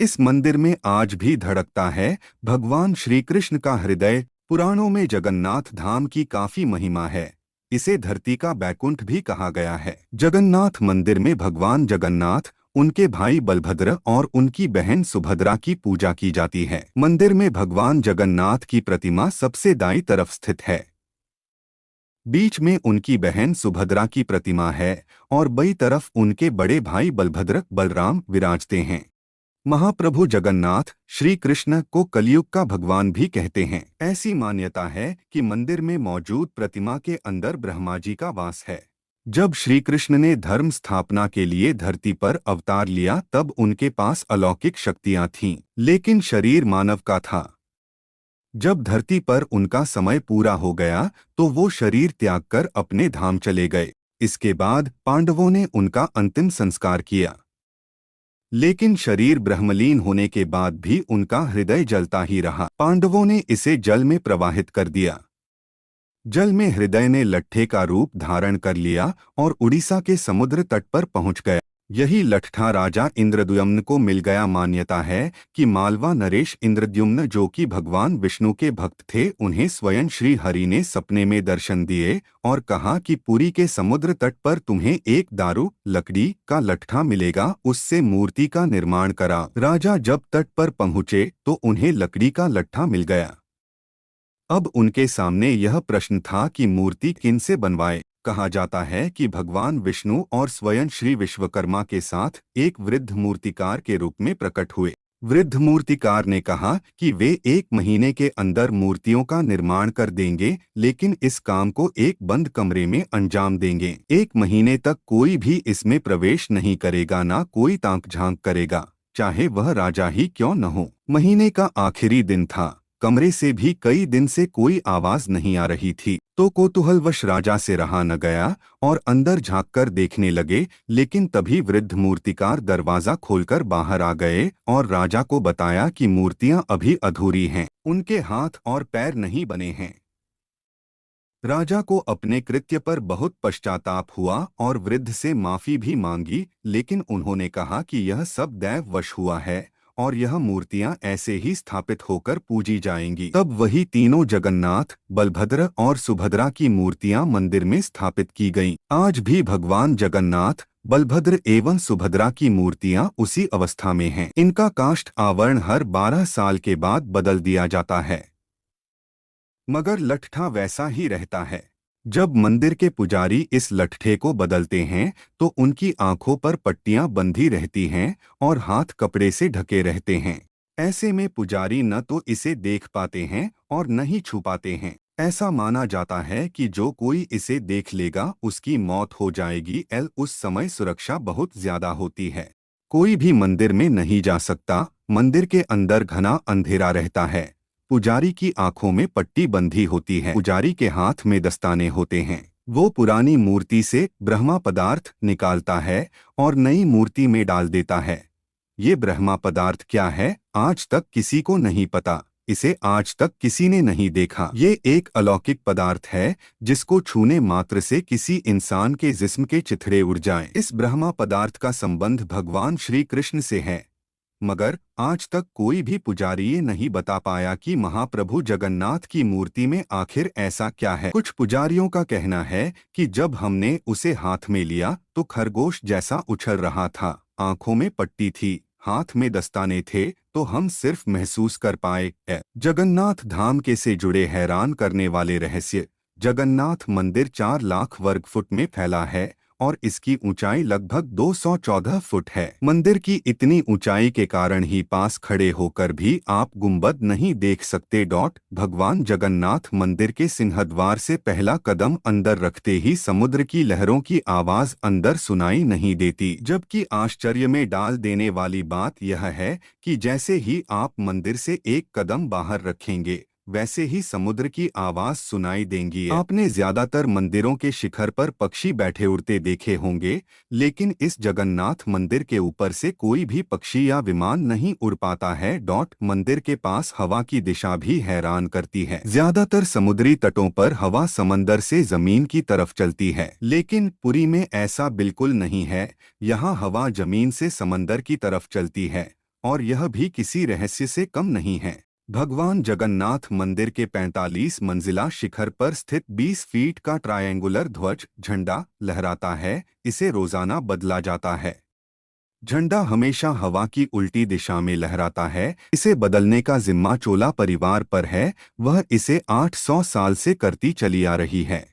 इस मंदिर में आज भी धड़कता है भगवान श्री कृष्ण का हृदय। पुराणों में जगन्नाथ धाम की काफी महिमा है। इसे धरती का बैकुंठ भी कहा गया है। जगन्नाथ मंदिर में भगवान जगन्नाथ, उनके भाई बलभद्र और उनकी बहन सुभद्रा की पूजा की जाती है। मंदिर में भगवान जगन्नाथ की प्रतिमा सबसे दाईं तरफ स्थित है। बीच में उनकी बहन सुभद्रा की प्रतिमा है और बाईं तरफ उनके बड़े भाई बलभद्र बलराम विराजते हैं। महाप्रभु जगन्नाथ श्री कृष्ण को कलयुग का भगवान भी कहते हैं। ऐसी मान्यता है कि मंदिर में मौजूद प्रतिमा के अंदर ब्रह्मा जी का वास है। जब श्री कृष्ण ने धर्म स्थापना के लिए धरती पर अवतार लिया तब उनके पास अलौकिक शक्तियां थीं, लेकिन शरीर मानव का था। जब धरती पर उनका समय पूरा हो गया तो वो शरीर त्याग कर अपने धाम चले गए। इसके बाद पांडवों ने उनका अंतिम संस्कार किया, लेकिन शरीर ब्रह्मलीन होने के बाद भी उनका हृदय जलता ही रहा। पांडवों ने इसे जल में प्रवाहित कर दिया। जल में हृदय ने लट्ठे का रूप धारण कर लिया और उड़ीसा के समुद्र तट पर पहुंच गया। यही लट्ठा राजा इंद्रद्युम्न को मिल गया। मान्यता है कि मालवा नरेश इंद्रद्युम्न, जो कि भगवान विष्णु के भक्त थे, उन्हें स्वयं श्री हरि ने सपने में दर्शन दिए और कहा कि पुरी के समुद्र तट पर तुम्हें एक दारू लकड़ी का लट्ठा मिलेगा, उससे मूर्ति का निर्माण करा। राजा जब तट पर पहुंचे तो उन्हें लकड़ी का लट्ठा मिल गया। अब उनके सामने यह प्रश्न था कि मूर्ति किनसे बनवाए। कहा जाता है कि भगवान विष्णु और स्वयं श्री विश्वकर्मा के साथ एक वृद्ध मूर्तिकार के रूप में प्रकट हुए। वृद्ध मूर्तिकार ने कहा कि वे 1 महीने के अंदर मूर्तियों का निर्माण कर देंगे, लेकिन इस काम को एक बंद कमरे में अंजाम देंगे। 1 महीने तक कोई भी इसमें प्रवेश नहीं करेगा, ना कोई ताक झांक करेगा, चाहे वह राजा ही क्यों न हो। महीने का आखिरी दिन था। कमरे से भी कई दिन से कोई आवाज नहीं आ रही थी, तो कौतूहलवश राजा से रहा न गया और अंदर झांककर देखने लगे। लेकिन तभी वृद्ध मूर्तिकार दरवाजा खोलकर बाहर आ गए और राजा को बताया कि मूर्तियां अभी अधूरी हैं, उनके हाथ और पैर नहीं बने हैं। राजा को अपने कृत्य पर बहुत पश्चाताप हुआ और वृद्ध से माफी भी मांगी, लेकिन उन्होंने कहा कि यह सब दैववश हुआ है और यह मूर्तियां ऐसे ही स्थापित होकर पूजी जाएंगी। तब वही तीनों जगन्नाथ, बलभद्र और सुभद्रा की मूर्तियां मंदिर में स्थापित की गईं। आज भी भगवान जगन्नाथ, बलभद्र एवं सुभद्रा की मूर्तियां उसी अवस्था में हैं। इनका काष्ठ आवरण हर 12 साल के बाद बदल दिया जाता है, मगर लट्ठा वैसा ही रहता है। जब मंदिर के पुजारी इस लट्ठे को बदलते हैं तो उनकी आंखों पर पट्टियां बंधी रहती हैं और हाथ कपड़े से ढके रहते हैं। ऐसे में पुजारी न तो इसे देख पाते हैं और न ही छू पाते हैं। ऐसा माना जाता है कि जो कोई इसे देख लेगा उसकी मौत हो जाएगी। उस समय सुरक्षा बहुत ज्यादा होती है, कोई भी मंदिर में नहीं जा सकता। मंदिर के अंदर घना अंधेरा रहता है। पुजारी की आंखों में पट्टी बंधी होती है। पुजारी के हाथ में दस्ताने होते हैं। वो पुरानी मूर्ति से ब्रह्मा पदार्थ निकालता है और नई मूर्ति में डाल देता है। ये ब्रह्मा पदार्थ क्या है, आज तक किसी को नहीं पता। इसे आज तक किसी ने नहीं देखा। ये एक अलौकिक पदार्थ है जिसको छूने मात्र से किसी इंसान के जिस्म के चिथड़े उड़ जाएं। इस ब्रह्मा पदार्थ का संबंध भगवान श्री कृष्ण से है, मगर आज तक कोई भी पुजारी ये नहीं बता पाया कि महाप्रभु जगन्नाथ की मूर्ति में आखिर ऐसा क्या है। कुछ पुजारियों का कहना है कि जब हमने उसे हाथ में लिया तो खरगोश जैसा उछल रहा था, आंखों में पट्टी थी, हाथ में दस्ताने थे, तो हम सिर्फ महसूस कर पाए। जगन्नाथ धाम के से जुड़े हैरान करने वाले रहस्य। जगन्नाथ मंदिर 4 लाख वर्ग फुट में फैला है और इसकी ऊंचाई लगभग 214 फुट है। मंदिर की इतनी ऊंचाई के कारण ही पास खड़े होकर भी आप गुंबद नहीं देख सकते। भगवान जगन्नाथ मंदिर के सिंहद्वार से पहला कदम अंदर रखते ही समुद्र की लहरों की आवाज अंदर सुनाई नहीं देती। जबकि आश्चर्य में डाल देने वाली बात यह है कि जैसे ही आप मंदिर से एक कदम बाहर रखेंगे वैसे ही समुद्र की आवाज सुनाई देंगी। आपने ज्यादातर मंदिरों के शिखर पर पक्षी बैठे उड़ते देखे होंगे, लेकिन इस जगन्नाथ मंदिर के ऊपर से कोई भी पक्षी या विमान नहीं उड़ पाता है। मंदिर के पास हवा की दिशा भी हैरान करती है। ज्यादातर समुद्री तटों पर हवा समंदर से जमीन की तरफ चलती है, लेकिन पुरी में ऐसा बिल्कुल नहीं है। यहाँ हवा जमीन से समंदर की तरफ चलती है और यह भी किसी रहस्य से कम नहीं है। भगवान जगन्नाथ मंदिर के 45 मंजिला शिखर पर स्थित 20 फीट का ट्रायंगुलर ध्वज झंडा लहराता है। इसे रोजाना बदला जाता है। झंडा हमेशा हवा की उल्टी दिशा में लहराता है। इसे बदलने का जिम्मा चोला परिवार पर है। वह इसे 800 साल से करती चली आ रही है।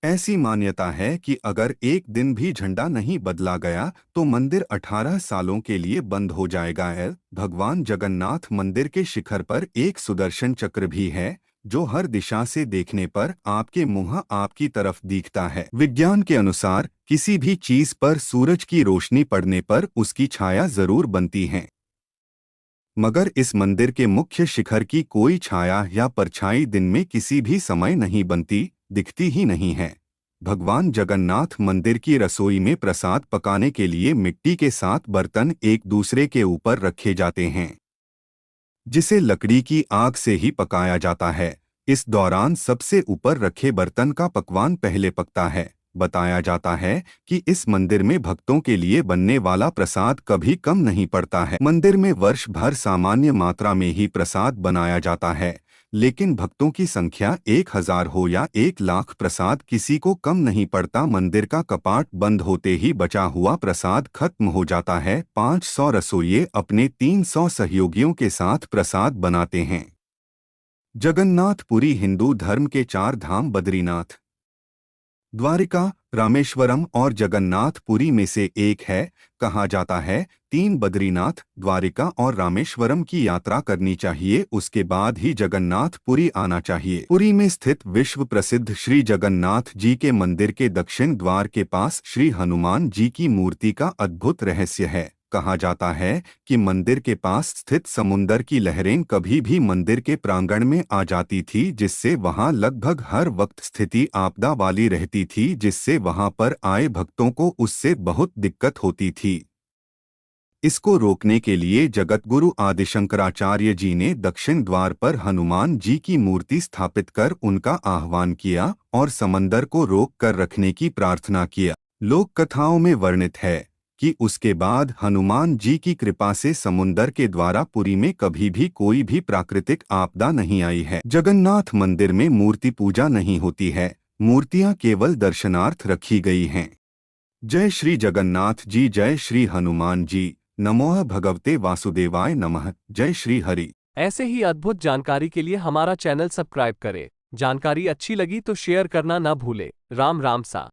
ऐसी मान्यता है कि अगर एक दिन भी झंडा नहीं बदला गया तो मंदिर 18 सालों के लिए बंद हो जाएगा। भगवान जगन्नाथ मंदिर के शिखर पर एक सुदर्शन चक्र भी है, जो हर दिशा से देखने पर आपके मुंह आपकी तरफ दिखता है। विज्ञान के अनुसार किसी भी चीज पर सूरज की रोशनी पड़ने पर उसकी छाया जरूर बनती है, मगर इस मंदिर के मुख्य शिखर की कोई छाया या परछाई दिन में किसी भी समय नहीं बनती, दिखती ही नहीं है। भगवान जगन्नाथ मंदिर की रसोई में प्रसाद पकाने के लिए मिट्टी के 7 बर्तन एक दूसरे के ऊपर रखे जाते हैं, जिसे लकड़ी की आग से ही पकाया जाता है। इस दौरान सबसे ऊपर रखे बर्तन का पकवान पहले पकता है। बताया जाता है कि इस मंदिर में भक्तों के लिए बनने वाला प्रसाद कभी कम नहीं पड़ता है। मंदिर में वर्ष भर सामान्य मात्रा में ही प्रसाद बनाया जाता है, लेकिन भक्तों की संख्या 1000 हो या 1 लाख, प्रसाद किसी को कम नहीं पड़ता। मंदिर का कपाट बंद होते ही बचा हुआ प्रसाद खत्म हो जाता है। 500 रसोइये अपने 300 सहयोगियों के साथ प्रसाद बनाते हैं। जगन्नाथपुरी हिंदू धर्म के 4 धाम बद्रीनाथ, द्वारिका, रामेश्वरम और जगन्नाथपुरी में से एक है। कहा जाता है 3 बद्रीनाथ, द्वारिका और रामेश्वरम की यात्रा करनी चाहिए, उसके बाद ही जगन्नाथपुरी आना चाहिए। पुरी में स्थित विश्व प्रसिद्ध श्री जगन्नाथ जी के मंदिर के दक्षिण द्वार के पास श्री हनुमान जी की मूर्ति का अद्भुत रहस्य है। कहा जाता है कि मंदिर के पास स्थित समुंदर की लहरें कभी भी मंदिर के प्रांगण में आ जाती थी, जिससे वहां लगभग हर वक्त स्थिति आपदा वाली रहती थी, जिससे वहां पर आए भक्तों को उससे बहुत दिक्कत होती थी। इसको रोकने के लिए जगतगुरु आदिशंकराचार्य जी ने दक्षिण द्वार पर हनुमान जी की मूर्ति स्थापित कर उनका आह्वान किया और समंदर को रोक कर रखने की प्रार्थना किया। लोक कथाओं में वर्णित है कि उसके बाद हनुमान जी की कृपा से समुंदर के द्वारा पुरी में कभी भी कोई भी प्राकृतिक आपदा नहीं आई है। जगन्नाथ मंदिर में मूर्ति पूजा नहीं होती है, मूर्तियां केवल दर्शनार्थ रखी गई हैं। जय श्री जगन्नाथ जी, जय श्री हनुमान जी, नमोः भगवते वासुदेवाय नमः। जय श्री हरि। ऐसे ही अद्भुत जानकारी के लिए हमारा चैनल सब्सक्राइब करें। जानकारी अच्छी लगी तो शेयर करना ना भूले। राम राम सा।